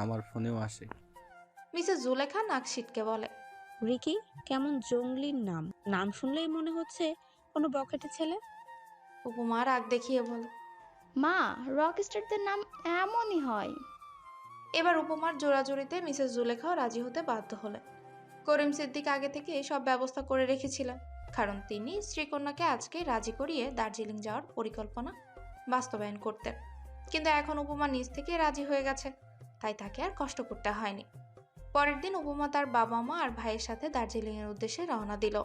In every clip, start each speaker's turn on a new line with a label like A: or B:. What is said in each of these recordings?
A: আমার ফোনেও আসে।
B: মিসেস জুলেখা নাক সিটকে বলে।
C: রিকি, কেমন জঙ্গলির নাম। নাম শুনলেই মনে হচ্ছে কোনো বখাটে ছেলে।
B: উপমা রাগ দেখিয়ে বলে।
D: মা, রকস্টারদের নাম এমনই হয়।
B: এবার উপমার জোরাজুরিতে মিসেস জুলেখাও রাজি হতে বাধ্য হলেন। করিম সিদ্দিক আগে থেকে সব ব্যবস্থা করে রেখেছিলেন, কারণ তিনি স্ত্রীকন্যাকে আজকে রাজি করিয়ে দার্জিলিং যাওয়ার পরিকল্পনা বাস্তবায়ন করতেন। কিন্তু এখন উপমা নিজ থেকে রাজি হয়ে গেছে, তাই তাকে আর কষ্ট করতে হয়নি। পরের দিন উপমা তার বাবা মা আর ভাইয়ের সাথে দার্জিলিং এর উদ্দেশ্যে রওনা দিল।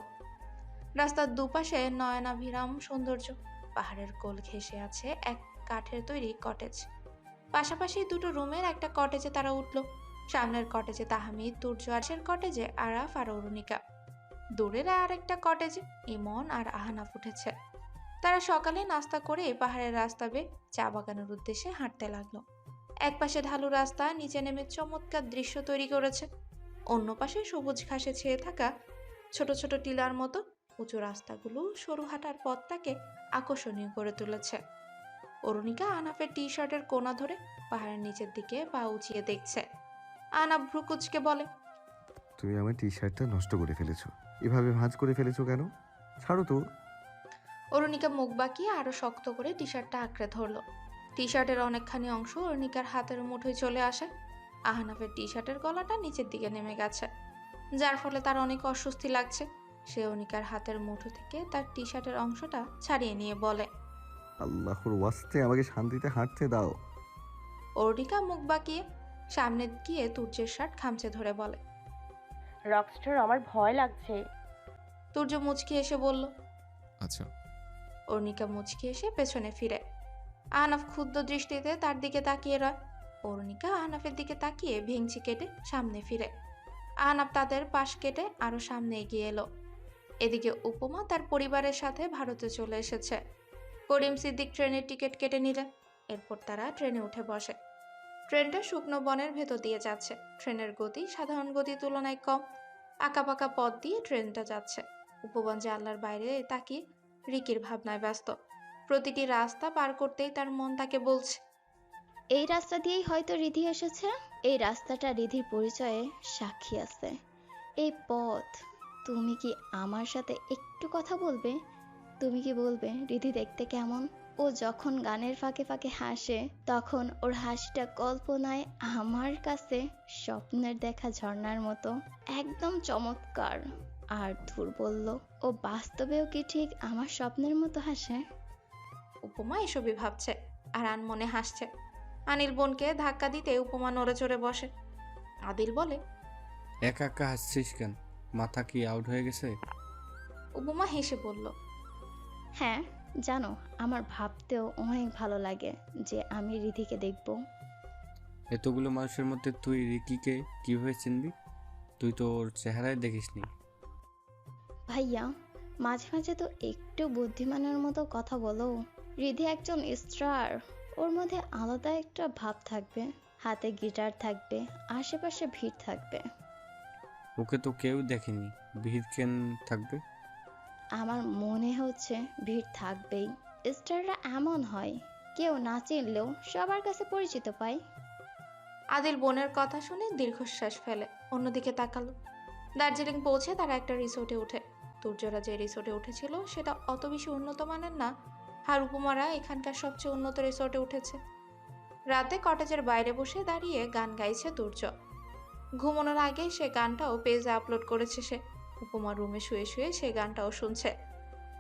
B: রাস্তার দুপাশে নয়নাভিরাম সৌন্দর্য, পাহাড়ের কোল ঘেঁষে আছে এক কাঠের তৈরি কটেজ। পাশাপাশি দুটো রুমের একটা কটেজে তারা উঠল। সামনের কটেজে তাহমিদ, তুর্য, আরশের কটেজে আরাফ আর অরুণিকা। দূরের আরেকটা কটেজে ইমন আর আহনাফ উঠেছে। তারা সকালে নাস্তা করে পাহাড়ের রাস্তা বেয়ে চা বাগানের উদ্দেশ্যে হাঁটতে লাগলো। এক পাশে ঢালু রাস্তা নিচে নেমে চমৎকার দৃশ্য তৈরি করেছে, অন্য পাশে সবুজ ঘাসে ছেয়ে থাকা ছোট ছোট টিলার মতো উঁচু রাস্তাগুলো সরু হাঁটার পথটাকে আকর্ষণীয় করে তুলেছে। অরুণিকা আহনাফের টি শার্টের কোনা ধরে পাহাড়ের নিচের দিকে পা উঁচিয়ে দেখছে। আহনাফ ভ্রুকুচকে বলে,
E: তুমি আমার টি শার্টটা নষ্ট করে ফেলেছো, এভাবে ভাঁজ করে ফেলেছো কেন? ছাড়ো তো।
B: অরুণিকা মুখ বাঁকিয়ে আরো শক্ত করে টি শার্টটা আঁকড়ে ধরলো। টি শার্টের অনেকখানি অংশ অরুণিকার হাতের মুঠোয় চলে আসে। আহনাফের টি শার্টের গলাটা নিচের দিকে নেমে গেছে, যার ফলে তার অনেক অস্বস্তি লাগছে। সে অরুণিকার হাতের মুঠো থেকে তার টি শার্টের অংশটা ছাড়িয়ে নিয়ে বলে,
E: আল্লাহর ওয়াস্তে আমাকে শান্তিতে হাঁটতে দাও।
B: অরুণিকা মুখ বাঁকিয়ে সামনে গিয়ে তুর্যের শার্ট খামচে ধরে বলে।
F: রকস্টার, আমার ভয় লাগছে।
B: তুর্য মুচকি এসে বলল।
G: আচ্ছা।
B: অরুণিকা মুচকি এসে পেছনে ফিরে। আহনাফ ক্ষুদ্র দৃষ্টিতে তার দিকে তাকিয়ে রয়। অরুণিকা আহনাফের দিকে তাকিয়ে ভেঙচি কেটে সামনে ফিরে। আহনাফ তাদের পাশ কেটে আরো সামনে এগিয়ে এলো। এদিকে উপমা তার পরিবারের সাথে ভারতে চলে এসেছে। করিম সিদ্দিক ট্রেনের টিকিট কেটে নিলেন। এরপর তারা ট্রেনে উঠে বসে। ট্রেনটা শুকনো বনের ভেতর দিয়ে যাচ্ছে। ট্রেনের গতি সাধারণ গতির তুলনায় কম। আঁকাবাঁকা পথ দিয়ে ট্রেনটা যাচ্ছে। উপবন জানলার বাইরে তাকিয়ে রিকির ভাবনায় ব্যস্ত। প্রতিটি রাস্তা পার করতেই তার মন তাকে বলছে,
D: এই রাস্তা দিয়েই হয়তো রিধি এসেছে। এই রাস্তাটা রিধির পরিচয়ে সাক্ষী আছে। এই পথ, তুমি কি আমার সাথে একটু কথা বলবে? তুমি কি বলবে রিধি দেখতে কেমন? ও যখন গানের ফাঁকে ফাঁকে হাসে, তখন ওর হাসিটা কল্পনায় আমার কাছে স্বপ্নের দেখা ঝর্ণার মতো, একদম চমৎকার। আর ধুর বলল, ও বাস্তবেও কি ঠিক আমার স্বপ্নের মতো হাসে?
B: উপমা এসবই ভাবছে আর আনমনে হাসছে। আনিল বোনকে ধাক্কা দিতে উপমা নড়ে চড়ে বসে। আদিল বলে,
A: একা একা হাসছিস কেন? মাথা কি আউট হয়ে গেছে?
B: উপমা হেসে বলল,
D: হ্যাঁ, জানো, আমার ভাবতেও অনেক ভালো লাগে যে আমি রিধিকে দেখব।
A: এতগুলো মানুষের মধ্যে তুই রিকিকে কিভাবে চিনবি? তুই তো ওর চেহারায় দেখিসনি।
D: ভাইয়া, মাঝে মাঝে তো একটু বুদ্ধিমানের মতো কথা বলো। রিধি একজন স্টার, ওর মধ্যে আলাদা একটা ভাব থাকবে। হাতে গিটার থাকবে, আশেপাশে ভিড় থাকবে।
A: ওকে তো কেউ দেখেনি, ভিড় কেন থাকবে?
D: আমার মনে হচ্ছে ভিড় থাকবেই। স্টাররা এমন হয়, কেউ না চিনলেও সবার কাছে পরিচিত পায়।
B: আদিল বোনের কথা শুনে দীর্ঘশ্বাস ফেলে অন্যদিকে তাকালো। দার্জিলিং পৌঁছে তারা একটা রিসোর্টে উঠে। তুর্যরা যে রিসোর্টে উঠেছিল সেটা অত বেশি উন্নত মানের না, আর উপমারা এখানকার সবচেয়ে উন্নত রিসোর্টে উঠেছে। রাতে কটেজের বাইরে বসে দাঁড়িয়ে গান গাইছে তুর্য। ঘুমানোর আগে সে গানটাও পেজে আপলোড করেছে সে। উপমা রুমে শুয়ে শুয়ে সে গানটাও শুনছে।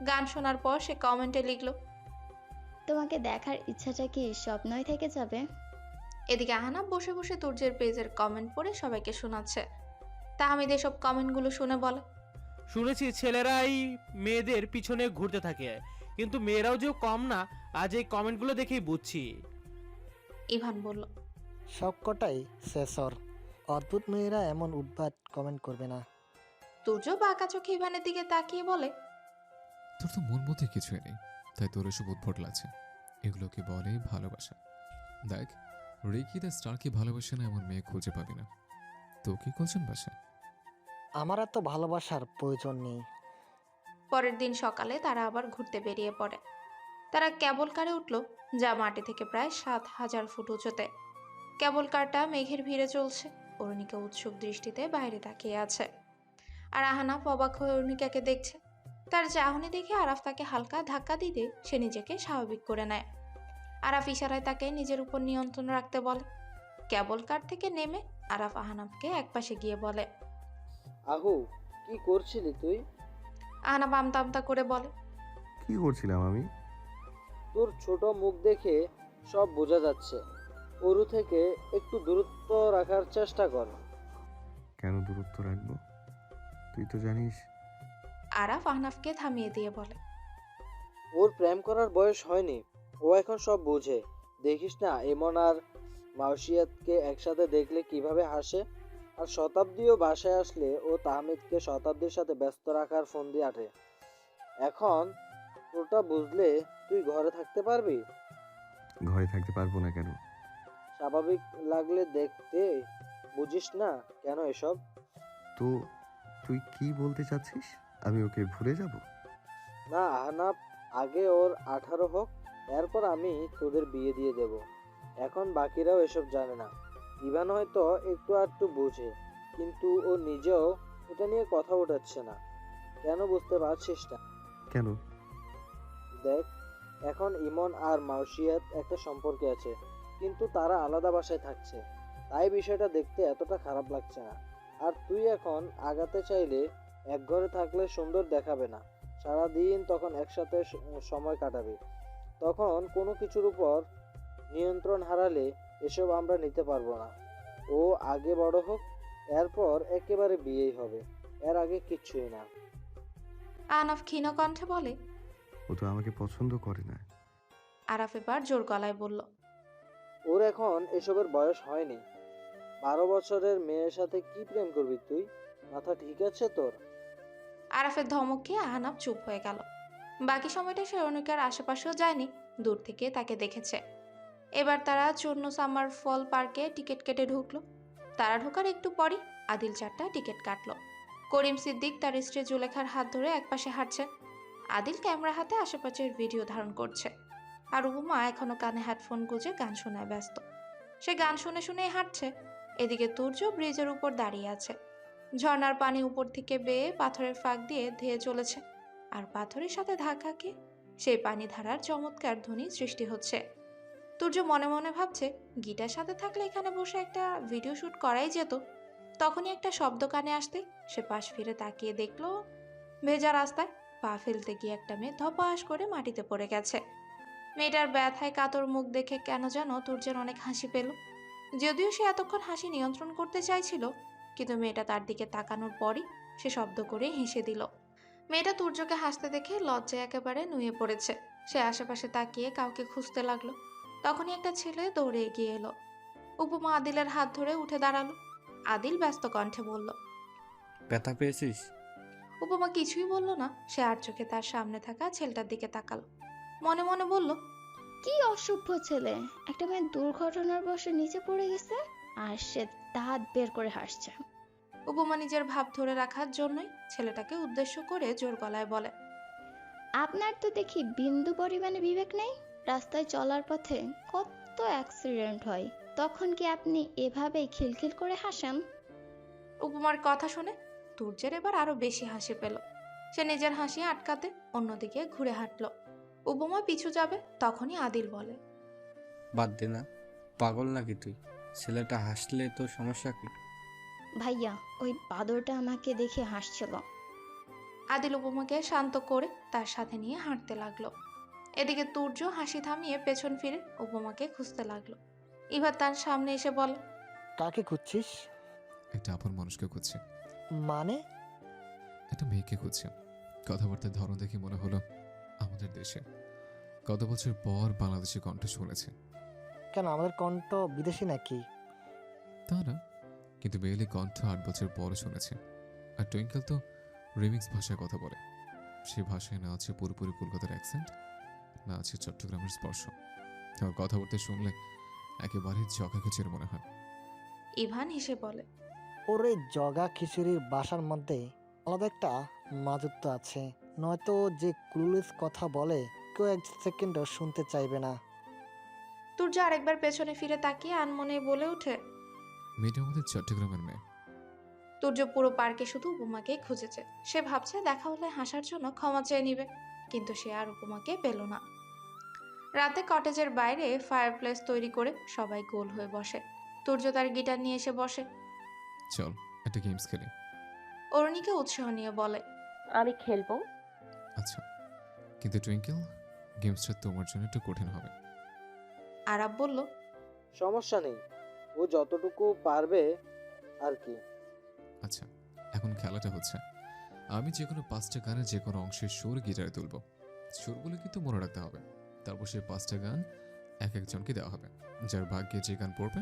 B: গান শোনার পর সে কমেন্টে লিখলো,
D: তোমাকে দেখার ইচ্ছাটা কি স্বপ্নই থেকে যাবে?
B: এদিকে আহনাফ বসে বসে তুর্যের পেজের কমেন্ট পড়ে সবাইকে শোনাচ্ছে। তাহমিদ এসব কমেন্টগুলো শুনে বলে,
H: শুনেছি ছেলেরাই মেয়েদের পিছনে ঘুরতে থাকে, কিন্তু মেয়েরাও যে কম না, আজ এই কমেন্টগুলো দেখেই বুঝছি।
B: ইভান বলল,
I: সবকটাই শেষর। অদ্ভুত মেয়েরা এমন উদ্ভাট কমেন্ট করবে না।
B: তুর্য বাঁকা চোখে ইভানের দিকে তাকিয়ে বলে,
G: তোর তো মন মধ্যে কিছুই নেই, তাই তোর এসব উদ্ভট লাগছে। এগুলোকে বলে ভালোবাসা। দেখ, রিকি দ্য স্টারকে ভালোবাসে না এমন মেয়ে খুঁজে পাবি না। তোকে কজন বাসা?
I: আমার এত ভালোবাসার প্রয়োজন নেই।
B: পরের দিন সকালে তারা আবার ঘুরতে বেরিয়ে পড়ে। তারা কেবল কারে উঠল, যা মাটি থেকে প্রায় ৭,০০০ ফুট উঁচুতে। কেবল কারটা মেঘের ভিড়ে চলছে। অরুণিকা উৎসুক দৃষ্টিতে বাইরে তাকিয়ে আছে, আর আহনাফ অবাক হয়ে অরুণিকাকে দেখছে। তার চাহনি দেখে আরাফ তাকে হালকা ধাক্কা দিতে সে নিজেকে স্বাভাবিক করে নেয়। আরাফ ইশারায় তাকে নিজের উপর নিয়ন্ত্রণ রাখতে বলে। কেবল কার থেকে নেমে আরাফ আহনাফকে একপাশে গিয়ে বলে,
J: আহু, কি করছিলি তুই?
B: আহনাফ আমতা আমতা করে বলে,
E: কি করছিলাম আমি?
J: তোর ছোট মুখ দেখে সব বোঝা যাচ্ছে। ওরু থেকে একটু দূরত্ব রাখার চেষ্টা কর।
E: কেন দূরত্ব রাখবো? তুই তো জানিস।
B: আরাফ আহনাফকে থামিয়ে দিয়ে বলে,
J: ওর প্রেম করার বয়স হয়নি, ও এখন সব বোঝে। দেখিস না এমন আর মাউসিয়াতকে একসাথে দেখলে কিভাবে হাসে। আর শতাব্দীও বাসায় আসলে ও তাহমিদকে শতাব্দীর সাথে ব্যস্ত রাখার ফন্দি আটে। এখন ওটা বুঝলে তুই ঘরে থাকতে পারবি?
E: ঘরে থাকতে পারবো না কেন?
J: স্বাভাবিক লাগলে দেখতে, বুঝিস না কেন এসব?
E: তো তুই কি বলতে চাচ্ছিস? আমি ওকে ভুলে যাব?
J: না আহনাব, আগে ওর 18 হোক, এরপর আমি তোদের বিয়ে দিয়ে দেব। এখন বাকিরাও এসব জানে না। ইভান হয়তো একটু আধটু বোঝে, কিন্তু ও নিজেও এটা নিয়ে কথা ওঠাচ্ছে না। কেন বুঝতে পারছিস না?
E: কেন?
J: দেখ, এখন ইমন আর মাউসিয়াত একটা সম্পর্কে আছে, কিন্তু তারা আলাদা বাসায় থাকছে। তাই বিষয়টা দেখতে এতটা খারাপ লাগছে না। আর তুই এখন আগাতে চাইলে এক ঘরে থাকলে সুন্দর দেখাবে না। সারাদিন তখন একসাথে সময় কাটাবে। তখন কোনো কিছুর উপর নিয়ন্ত্রণ হারালে এসব আমরা নিতে পারবো না। ও আগে বড় হোক, এরপর একেবারে বিয়েই হবে। এর আগে কিচ্ছুই না।
B: আহনাফ ক্ষীণ কণ্ঠে বলে।
E: ও তো আমাকে পছন্দ করে না।
B: আরাফ এবার জোর গলায় বলল,
J: ওর এখন এসবের বয়স হয়নি। 12 বছরের মেয়ের সাথে কি প্রেম করবি তুই? মাথা ঠিক আছে তোর?
B: আরাফের ধমক খেয়ে আহনাফ চুপ হয়ে গেল। বাকি সময়টা সে অরুণিকার আশেপাশেও যায়নি, দূর থেকে তাকে দেখেছে। এবার তারা চূর্ণ সামার ফল পার্কে টিকিট কেটে ঢুকলো। তারা ঢোকার একটু পরই আদিল 4টা টিকিট কাটলো। করিম সিদ্দিক তার স্ত্রী জুলেখার হাত ধরে একপাশে হাঁটছে। আদিল ক্যামেরা হাতে আশেপাশের ভিডিও ধারণ করছে, আর উপমা এখনো কানে হেডফোন গুঁজে গান শোনায় ব্যস্ত। সে গান শুনে শুনেই হাঁটছে। এদিকে তুর্য ব্রিজের উপর দাঁড়িয়ে আছে। ঝর্ণার পানি উপর থেকে বেয়ে পাথরের ফাঁক দিয়ে ধেয়ে চলেছে, আর পাথরের সাথে ধাক্কা খেয়ে সেই পানি ধারার চমৎকার ধ্বনি সৃষ্টি হচ্ছে। তুর্য মনে মনে ভাবছে, গিটার সাথে থাকলে এখানে বসে একটা ভিডিও শুট করাই যেত। তখনই একটা শব্দ কানে আসতে সে পাশ ফিরে তাকিয়ে দেখলো ভেজা রাস্তায় পা ফেলতে গিয়ে একটা মেয়ে ধপাস করে মাটিতে পড়ে গেছে। মেয়েটার ব্যথায় কাতর মুখ দেখে কেন যেন তুর্যের অনেক হাসি পেল। যদিও সে এতক্ষণ হাসি নিয়ন্ত্রণ করতে চাইছিল, কিন্তু মেয়েটা তার দিকে তাকানোর পরই সে শব্দ করে হেসে দিল। মেয়েটা তুর্যকে হাসতে দেখে লজ্জায় একেবারে নুয়ে পড়েছে। সে আশেপাশে তাকিয়ে কাউকে খুঁজতে লাগলো। তখনই একটা ছেলে দৌড়ে এগিয়ে এলো। উপমা আদিলের হাত ধরে উঠে দাঁড়ালো। আদিল ব্যস্ত কণ্ঠে বলল,
A: ব্যথা পেয়েছিস?
B: উপমা কিছুই বলল না। সে আর চোখে তার সামনে থাকা ছেলেটার দিকে তাকালো। মনে মনে বলল,
D: কি অসভ্য ছেলে! একটা মেয়ে দুর্ঘটনার বশে নিচে পড়ে গেছে, আর সে দাঁত বের করে হাসছে।
B: উপমা নিজের ভাব ধরে রাখার জন্যই ছেলেটাকে উদ্দেশ্য করে জোর গলায় বলে,
D: আপনার তো দেখি বিন্দু পরিমাণে বিবেক নেই। রাস্তায় চলার পথে কত অ্যাক্সিডেন্ট হয়, তখন কি আপনি এভাবেই খিলখিল করে হাসেন?
B: উপমার কথা শুনে তুর্যের এবার আরো বেশি হাসি পেল। সে নিজের হাসি আটকাতে অন্যদিকে ঘুরে হাঁটল। উপমা পিছু যাবে, তখনই আদিল বলে,
A: বাদ দে না, পাগল নাকি তুই? ছেলেটা হাসলে তোর সমস্যা কি?
D: ভাইয়া, ওই বাদরটা আমাকে দেখে হাসছিল।
B: আদিল উপমাকে শান্ত করে তার সাথে নিয়ে হাঁটতে লাগলো। এদিকে তুর্য হাসি থামিয়ে পেছন ফিরে উপমাকে খুঁজতে লাগলো। এবার তার সামনে এসে বলে,
I: কাকে খুঁজছিস?
G: একটা আপন মানুষকে খুঁজছে।
I: মানে?
G: একটা মেয়েকে খুঁজছে। কথাবার্তার ধরন দেখে মনে হলো আমাদের দেশে কত বছর পর বাংলাদেশি কণ্ঠ শুনেছে।
I: কেন, আমাদের কণ্ঠ বিদেশি নাকি?
G: তা না, কিন্তু মেয়েলি কণ্ঠ 8 বছর পর শুনেছে। আর টুইঙ্কেল তো রিমিক্স ভাষায় কথা বলে। সে ভাষায় না আছে পুরোপুরি কলকাতার অ্যাকসেন্ট, না আছে চট্টগ্রামের স্পর্শ। আর কথাবার্তা শুনলে একেবারে জগা খিচুড়ি মনে হয়।
B: ইভান হেসে বলে,
I: ওরে জগা খিচুড়ির বাসার মধ্যে আলাদা একটা মাধুর্য আছে, নয়তো যে ক্লুলেস কথা বলে কেউ 1 সেকেন্ডও শুনতে চাইবে না।
B: তুর্য আরেকবার পেছনে ফিরে তাকিয়ে আনমনে বলে ওঠে।
G: মেয়েটা আমাদের চট্টগ্রামের মেয়ে।
B: তুর্য পুরো পার্কে শুধু উপমাকেই খুঁজেছে। সে ভাবছে দেখা হলে হাসার জন্য ক্ষমা চেয়ে নিবে, কিন্তু সে আর উপমাকে পেল না। রাতে কটেজের বাইরে ফায়ারপ্লেস তৈরি করে সবাই গোল হয়ে বসে। তুর্য তার গিটার নিয়ে এসে বসে।
G: চল একটা গেমস খেলি।
B: অরুণিকে উৎসাহ নিয়ে বলে।
F: আমি খেলবো।
G: আচ্ছা, কিন্তু টুইঙ্কেল, গেমসটা তোমার জন্য একটু কঠিন হবে।
B: আরাব বলল।
J: সমস্যা নেই, ও যতটুকু পারবে আর কি।
G: আচ্ছা, এখন খেলাটা হচ্ছে আমি যে কোনো 5টা গানের যে কোনো অংশের সুর গিটারে তুলব। সুরগুলো কিন্তু মনে রাখতে হবে। তারপর সেই 5টা গান এক একজনকে দেওয়া হবে, যার ভাগ্যে যে গান পড়বে।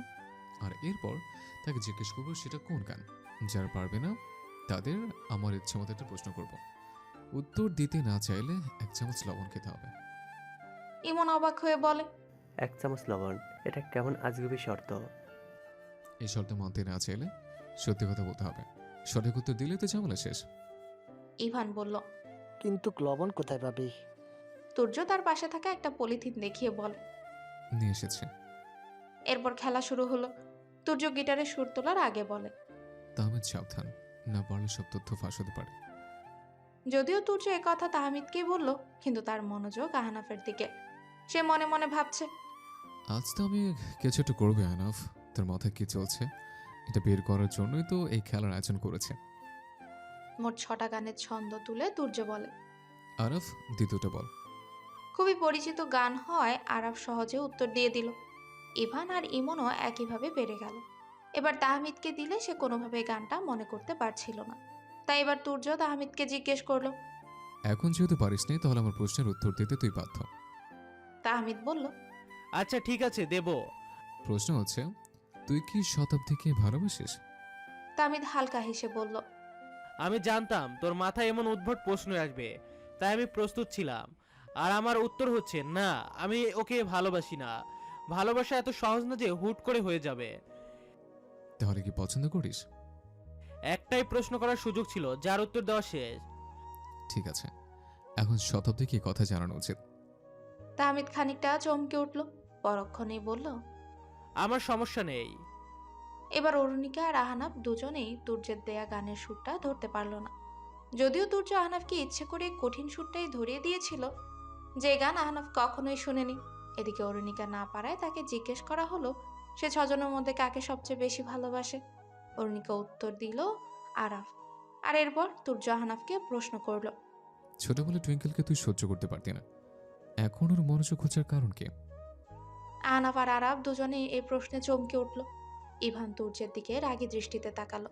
G: আর এরপর তাকে জিজ্ঞেস করবো সেটা কোন গান। যারা পারবে না তাদের আমার ইচ্ছে মতো একটা প্রশ্ন করব। উত্তর দিতে না চাইলে 1 চামচ লবণ খেতে হবে।
B: ইমন অবাক হয়ে বলে।
K: 1 চামচ লবণ, এটা কেমন আজগুবি শর্ত।
G: এই শর্ত মানতে না চাইলে সত্যি কথা বলতে হবে। সঠিক উত্তর দিলে তো ঝামেলা শেষ।
B: ইভান বলল।
I: কিন্তু লবণ কোথায় পাবি?
B: তুর্য তার পাশে থাকা একটা পলিথিন দেখিয়ে বলে।
G: নিয়ে এসেছে।
B: এরপর খেলা শুরু হলো। তুর্য গিটারে সুর তোলার আগে বলে।
G: তাহমিদ সাবধান, না পারলে সব তথ্য ফাঁস হতে পারে।
B: যদিও তুর্য কথা তাহমিদকেই বলল, কিন্তু তার মনোযোগ আহনাফের দিকে। সে মনে মনে ভাবছে,
G: আজ তো আমি কিছু একটা করবো আহনাফ। তোর মাথায় কি চলছে এটা বের করার জন্যই তো এই খেলার আয়োজন করেছে।
B: মোট 6টা গানের ছন্দ তুলে তুর্য বলে।
G: আরফ, দ্বিতীয়টা বল।
B: খুবই পরিচিত গান হয় আরাফ সহজে উত্তর দিয়ে দিল। ইভান আর ইমনও একইভাবে পেরে গেল। এবার তাহমিদকে দিলে সে কোনোভাবে গানটা মনে করতে পারছিল না। তাই এবার তুর্য তাহমিদকে জিজ্ঞেস করলো।
G: এখন যেহেতু পারিস নি, তাহলে আমার প্রশ্নের উত্তর দিতে তুই বাধ্য।
B: তাহমিদ বলল।
H: আচ্ছা ঠিক আছে, দেব।
G: প্রশ্ন হচ্ছে, তুই কি শতাব্দীকে ভালোবাসিস?
B: তাহমিদ হালকা হেসে বলল।
H: আমি জানতাম তোর মাথায় এমন উদ্ভট প্রশ্ন আসবে, তাই আমি প্রস্তুত ছিলাম। আর আমার উত্তর হচ্ছে না, আমি ওকে ভালোবাসি না। ভালোবাসা এত সহজ না যে হুট করে হয়ে যাবে।
G: তাহলে কি পছন্দ করিস?
H: একটাই প্রশ্ন করার সুযোগ ছিল, যার উত্তর দেওয়া শেষ।
G: ঠিক আছে, এখন শতাব্দীকে কথা জানানো উচিত।
B: তাহমিদ খানিকটা চমকে উঠল, পরক্ষণেই বলল।
H: আমার সমস্যা নেই।
B: এবার অরুণিকা আর আহনাফ দুজনেই তুর্যের দেয়া গানের সুরটা ধরতে পারল না। যদিও তুর্য আহনাফকে ইচ্ছে করে কঠিন সুরটাই ধরিয়ে দিয়েছিল, যে গান আহনাফ কখনোই শুনেনি। এদিকে অরুণিকা না পারায় তাকে জিজ্ঞেস করা হলো সে 6 জনের মধ্যে কাকে সবচেয়ে বেশি ভালোবাসে। অরুণিকা উত্তর দিল আরাফ। আর এরপর তুর্য আহনাফকে প্রশ্ন করলো।
G: ছোটবেলায় টুইঙ্কেলকে তুই সহ্য করতে পারতি না, এখন ওর মনোযোগ খোঁজার কারণ কি?
B: আহনাফ আর আরাফ দুজনেই এই প্রশ্নে চমকে উঠল। ইভান তুর্যের দিকে রাগী দৃষ্টিতে তাকালো,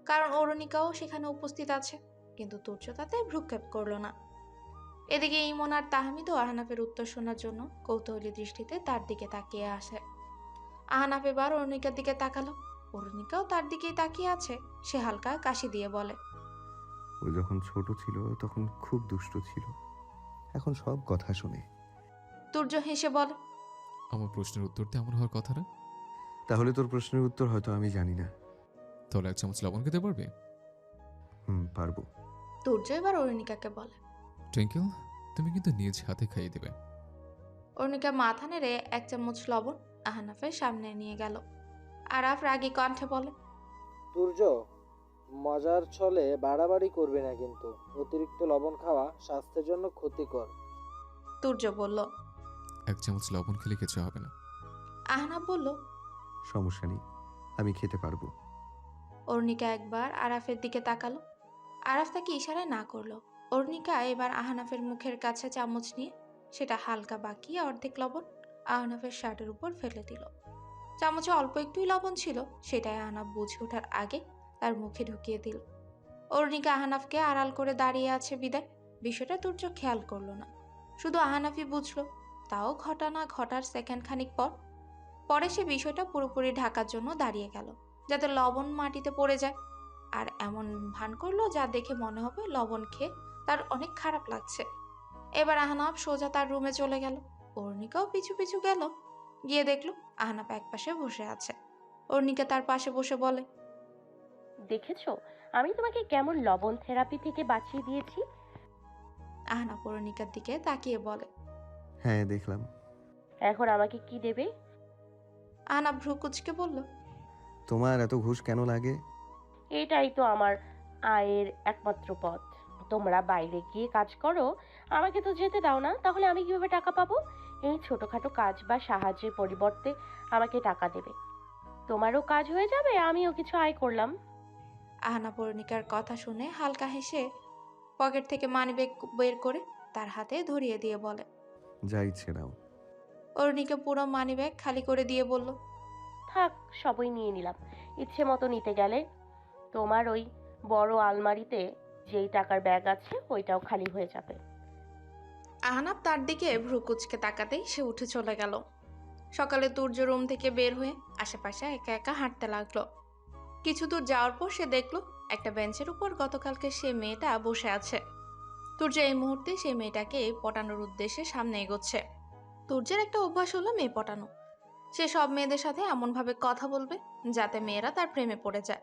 B: কারণ অরুণিকাও সেখানে উপস্থিত আছে, কিন্তু তুর্য তাতে ভ্রুক্ষেপ করলো না। এদিকে ইমন আর তাহমিদও আহনাফের উত্তর শোনার জন্য কৌতূহলী দৃষ্টিতে তার দিকে তাকিয়ে আসে। আহনাফ এবার অরুণিকার দিকে তাকালো, অরুণিকাও তার দিকেই তাকিয়ে আছে। সে হালকা কাশি দিয়ে বলে।
E: ও যখন ছোট ছিল তখন খুব দুষ্ট ছিল, এখন সব কথা শুনে।
B: তুর্য হেসে বলে।
G: আমার প্রশ্নের উত্তর দিয়ে এমন হওয়ার কথা না।
E: তাহলে তোর প্রশ্নের উত্তর হয়তো আমি জানি না।
G: তাহলে 1 চামচ লবণ খেতে পারবে?
E: পারবো।
B: তুর্য এবার অরুণিকাকে বলে।
G: টুইঙ্কেল, তুমি কিন্তু নিজ হাতে খাইয়ে দেবে।
B: অরুণিকা মাথা নেড়ে 1 চামচ লবণ আহনাফের সামনে নিয়ে গেল। আরাফ রাগী কণ্ঠে বলে।
J: তুর্য, মজার ছলে বাড়াবাড়ি করবি না কিন্তু। অতিরিক্ত লবণ খাওয়া স্বাস্থ্যের জন্য ক্ষতিকর।
B: তুর্য বলল।
G: 1 চামচ লবণ খেলে কিছু হবে না।
B: আহনাফ বলল।
E: সমস্যা নেই, আমি খেতে পারবো।
B: অরুণিকা একবার আরাফের দিকে তাকালো। আরাফ তাকে ইশারায় না করলো। অরুণিকা এবার আহনাফের মুখের কাছে চামচ নিয়ে সেটা হালকা বাকিয়ে অর্ধেক লবণ আহনাফের শার্টের উপর ফেলে দিল। চামচে অল্প একটুই লবণ ছিল, সেটাই আহনাফ বুঝে ওঠার আগে তার মুখে ঢুকিয়ে দিল। অরুণিকা আহনাফকে আড়াল করে দাঁড়িয়ে আছে বিদায় বিষয়টা তুর্য খেয়াল করলো না, শুধু আহনাফই বুঝলো। তাও ঘটনা ঘটার সেকেন্ড খানিক পরে সে বিষয়টা পুরোপুরি ঢাকার জন্য দাঁড়িয়ে গেল, যাতে লবণ মাটিতে পড়ে যায়। আর এমন ভান করলো যা দেখে মনে হবে লবণ খেয়ে তার অনেক খারাপ লাগছে। এবার আহনাফ সোজা তার রুমে চলে গেল। অরুণিকাও পিছু পিছু গেল। গিয়ে দেখলো আহনাফ একপাশে বসে আছে। অরুণিকা তার পাশে বসে বলে।
F: দেখেছো আমি তোমাকে কেমন লবণ থেরাপি থেকে বাঁচিয়ে দিয়েছি?
B: আহনাফ অরুণিকার দিকে তাকিয়ে বলে।
E: হ্যাঁ দেখলাম।
F: এখন আমাকে কি দেবে?
B: আহনাব ভ্রু কুচকে বলল,
E: তোমার এত ঘুষ কেন লাগে?
F: এটাই তো আমার আয়ের একমাত্র পথ। তোমরা বাইরে গিয়ে কাজ করো, আমাকে তো যেতে দাও না, তাহলে আমি কিভাবে টাকা পাবো? এই ছোটখাটো কাজ বা সাহায্যের পরিবর্তে আমাকে টাকা দেবে। তোমারও কাজ হয়ে যাবে, আমিও কিছু আয় করলাম।
B: আহনাব অরুণিকার কথা শুনে হালকা হেসে পকেট থেকে মানিব্যাগ বের করে তার হাতে ধরিয়ে দিয়ে বলে।
E: যা ইচ্ছে নাও।
B: অরুণিকা পুরো মানিব্যাগ খালি করে দিয়ে বলল,
F: থাক, সবই নিয়ে নিলাম। ইচ্ছে মতো নিতে গেলে তোমার ওই বড় আলমারিতে যেই টাকার ব্যাগ আছে ওইটাও খালি হয়ে যাবে।
B: আহনাব তার দিকে ভ্রু কুচকে তাকাতেই সে উঠে চলে গেল। সকালে তুর্য রুম থেকে বের হয়ে আশেপাশে একা একা হাঁটতে লাগলো। কিছু দূর যাওয়ার পর সে দেখলো একটা বেঞ্চের উপর গতকালকে সে মেয়েটা বসে আছে। তুর্য এই মুহূর্তে সেই মেয়েটাকে পটানোর উদ্দেশ্যে সামনে এগোচ্ছে। তুর্যের একটা অভ্যাস হলো মেয়ে পটানো। সে সব মেয়েদের সাথে এমনভাবে কথা বলবে যাতে মেয়েরা তার প্রেমে পড়ে যায়,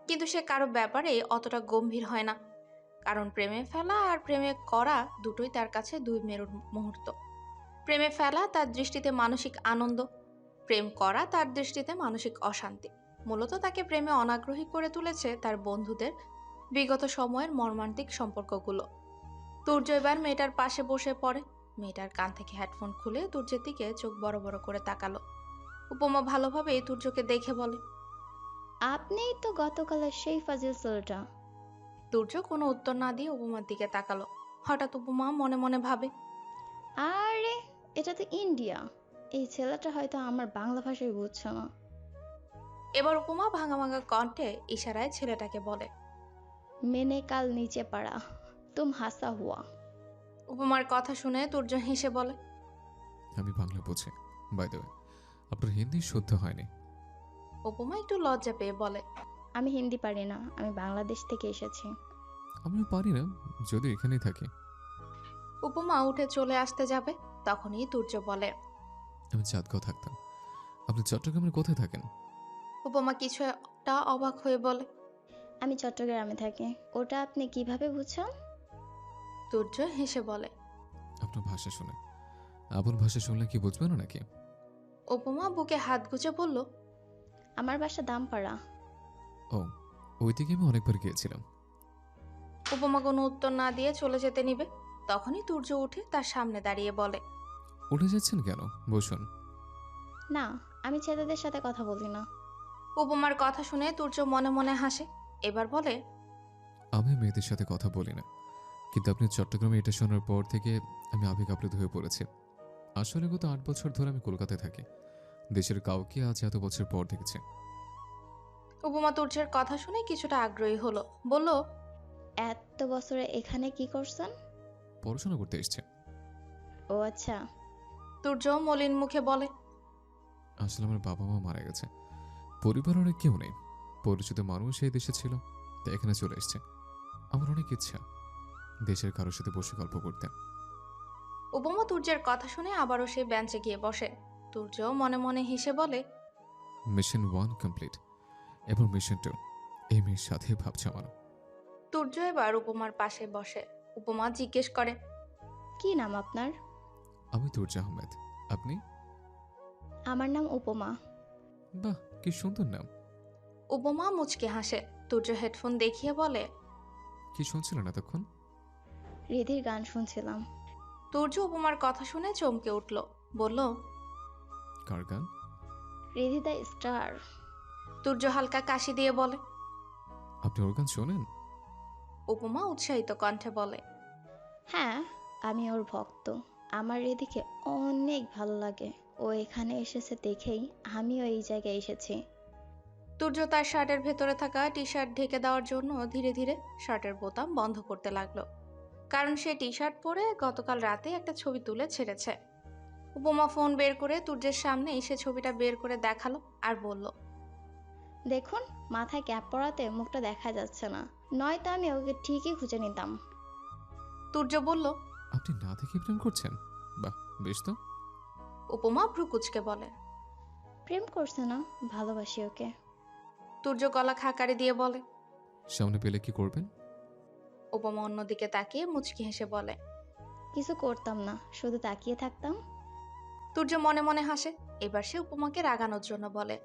B: কিন্তু সে কারো ব্যাপারে অতটা গম্ভীর হয় না, কারণ প্রেমে ফেলা আর প্রেমে করা দুটোই তার কাছে দুই মেরুর মুহূর্ত। প্রেমে ফেলা তার দৃষ্টিতে মানসিক আনন্দ, প্রেম করা তার দৃষ্টিতে মানসিক অশান্তি। মূলত তাকে প্রেমে অনাগ্রহী করে তুলেছে তার বন্ধুদের বিগত সময়ের মর্মান্তিক সম্পর্কগুলো। তুর্য এবার মেয়েটার পাশে বসে পড়ে। মেয়েটার কান থেকে হেডফোন খুলে তুর্যের দিকে চোখ বড় বড় করে তাকালো। উপমা ভালোভাবে তুর্যকে দেখে বলে,
D: আপনিই তো গতকালের সেই ফাজিল ছেলেটা।
B: তুর্য কোনো উত্তর না দিয়ে উপমার দিকে তাকালো। হঠাৎ উপমা মনে মনে ভাবে,
D: আরে এটা তো ইন্ডিয়া। এই ছেলেটা হয়তো আমার বাংলা ভাষায় বুঝছে না।
B: এবার উপমা ভাঙা ভাঙা কণ্ঠে ইশারায় ছেলেটাকে বলে,
D: মেনে কাল নিচে পাড়া তুম হাসা হুয়া।
B: উপমার কথা শুনে তুর্য হেসে বলে,
G: আমি বাংলা বুঝি। বাই দ্য ওয়ে, আপনার হিন্দি শুদ্ধ হয়নি।
B: উপমা একটু লজ্জা পেয়ে বলে,
D: আমি হিন্দি পারি না, আমি বাংলাদেশ থেকে এসেছি।
G: আমিও পারি না, যদি এখানেই থাকি।
B: উপমা উঠে চলে আসতে যাবে, তখনই তুর্য বলে,
G: আমি চাঁদগাঁও থাকতাম। আপনি চট্টগ্রামের কোথায় থাকেন?
B: উপমা কিছুটা অবাক হয়ে বলে,
D: আমি চট্টগ্রামে থাকি। ওটা আপনি কিভাবে বুঝছেন?
B: তুর্য হেসে বলে।
G: আপনার ভাষা শুনে। আপন ভাষা শুনলে কি বুঝবেন না নাকি?
B: উপমা বুকে হাত গুজে বলল,
D: আমার বাসা দামপাড়া।
G: ও, ওই দিকে আমি অনেকবার গিয়েছিলাম।
B: উপমা কোনো উত্তর না দিয়ে চলে যেতে নিবে, তখনই তুর্য উঠে তার সামনে দাঁড়িয়ে বলে,
G: উঠে যাচ্ছেন কেন? বসুন।
D: না, আমি ছেলেদের সাথে কথা বলি না।
B: উপমার কথা শুনে তুর্য মনে মনে হাসে। এবার বলে,
G: আমি মেয়েদের সাথে কথা বলি না, কিন্তু আপনি চট্টগ্রামে এটা শোনার পর থেকে আমি আবেগ আপ্লুত হয়ে পড়েছি। আসলে গত 8 বছর ধরে আমি কলকাতায় থাকি। দেশের কাউকে আজ এত বছর পর দেখেছি।
B: উপমা তুর্যের কথা শুনে কিছুটা আগ্রহী হলো, বলল,
D: এত বছরে এখানে কি করছেন?
G: পড়াশোনা করতে এসছে।
D: ও আচ্ছা।
B: তুর্য মলিন মুখে বলে,
G: আসলে আমার বাবা মা মারা গেছে, পরিবার অনেক কেউ নেই। পরিচিত মানুষ এই দেশে ছিল, তাই এখানে চলে এসছে। আমার অনেক ইচ্ছা দেশের কারোর সাথে বসে গল্প করতে।
B: উপমা তুর্যের কথা শুনে আবারও সে বেঞ্চে গিয়ে বসে। তুর্য মনে মনে হেসে বলে,
G: মিশন 1 কমপ্লিট, এবার মিশন 2 এই মেয়ের সাথে ভাবছে আমার।
B: তুর্য এবার উপমার পাশে বসে। উপমা জিজ্ঞেস করে,
D: কি নাম আপনার?
G: আমি তুর্য আহমেদ। আপনি?
D: আমার নাম উপমা।
G: বাহ, কি সুন্দর নাম।
B: উপমা মুচকে হাসে। তুর্য হেডফোন দেখিয়ে বলে,
G: কি শুনছিলেন এতক্ষণ?
D: রিধির গান শুনছিলাম।
B: তুর্য উপমার কথা শুনে চমকে উঠল, বলল,
G: কার গান?
D: Ridhi the star.
B: তুর্য হালকা কাশি দিয়ে বলে।
G: আপনি ওর গান শোনেন?
B: উপমা উৎসাহিত কণ্ঠে বলে,
D: হ্যাঁ, আমি ওর ভক্ত। আমার রিধিকে অনেক ভালো লাগে। ও এখানে এসেছে দেখেই আমিও এই জায়গায় এসেছি।
B: তুর্য তার শার্টের ভেতরে থাকা টি শার্ট ঢেকে দেওয়ার জন্য ধীরে ধীরে শার্টের বোতাম বন্ধ করতে লাগলো, কারণ সে টি শার্ট পরে গতকাল রাতে একটা ছবি তুলে ছেড়েছে। উপমা ফোন বের করে তুর্যের সামনে সে ছবিটা বের করে দেখালো আর বলল,
D: দেখুন, মাথায় ক্যাপ পরাতে মুখটা দেখা যাচ্ছে না, নয়তো আমি ওকে ঠিকই খুঁজে নিতাম।
B: তুর্য বলল,
G: আপনি না দেখে প্রেম করছেন? বাহ, বেশ তো।
B: উপমা ভ্রু কুচকে বলে,
D: প্রেম করছে না, ভালোবাসি ওকে।
B: তুর্য গলা খাকারি দিয়ে বলে।
G: সামনে পেলে কি করবেন?
B: উপমা অন্যদিকে তাকিয়ে মুচকি হেসে বলে,
D: কিছু করতাম না, শুধু তাকিয়ে থাকতাম।
B: তুর্য মনে মনে হাসে। এবার সে উপমাকে রাগানোর জন্য বলে,